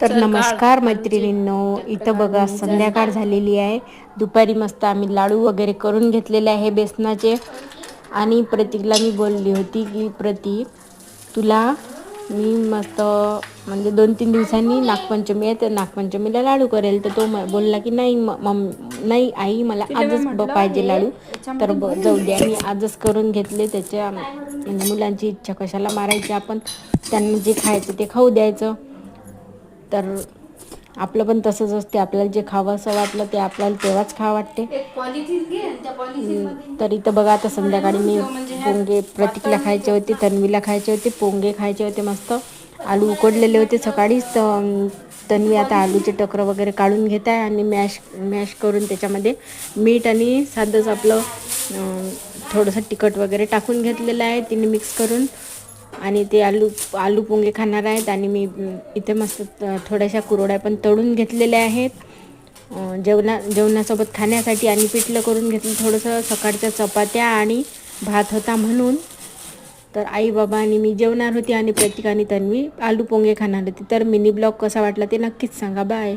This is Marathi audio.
तर नमस्कार मैत्रिणींनो, इथं बघा संध्याकाळ झालेली आहे. दुपारी मस्त आम्ही लाडू वगैरे करून घेतलेले आहे बेसनाचे. आणि प्रतीकला मी बोलली होती की प्रतीक, तुला मी मस्त म्हणजे 2-3 दिवसांनी नागपंचमी आहे, तर नागपंचमीला लाडू करेल. तर तो बोलला की नाही नाही आई, मला आजच पाहिजे लाडू. तर जाऊ द्या, मी आजच करून घेतले. त्याच्या म्हणजे मुलांची इच्छा कशाला मारायची, आपण त्यांना जे खायचं ते खाऊ द्यायचं. तर आपलं पण तसंच असते, आपल्याला जे खावं असं वाटलं ते आपल्याला तेव्हाच खावं वाटते. तर इथं बघा, आता संध्याकाळी मी पोंगे प्रतीकला खायचे होते, तन्वीला खायचे होते, पोंगे खायचे होते. मस्त आलू उकडलेले होते सकाळीच. तर तन्वी आता आलूचे टकर वगैरे काढून घेत आहे आणि मॅश करून त्याच्यामध्ये मीठ आणि साधंच आपलं थोडंसं तिखट वगैरे टाकून घेतलेलं आहे तिने मिक्स करून. आणि ते आलू पोंगे खाणार आहेत. आणि मी इथे मस्त थोड्याशा कुरवड्या पण तळून घेतलेल्या आहेत जेवणासोबत खाण्यासाठी. आणि पिठलं करून घेतलं थोडंसं, सकाळच्या चपात्या आणि भात होता म्हणून. तर आई बाबा आणि मी जेवणार होती आणि प्रतीक आणि तन्वी आलू पोंगे खाणार होती. तर मिनी ब्लॉग कसा वाटला ते नक्कीच सांगा. बाय.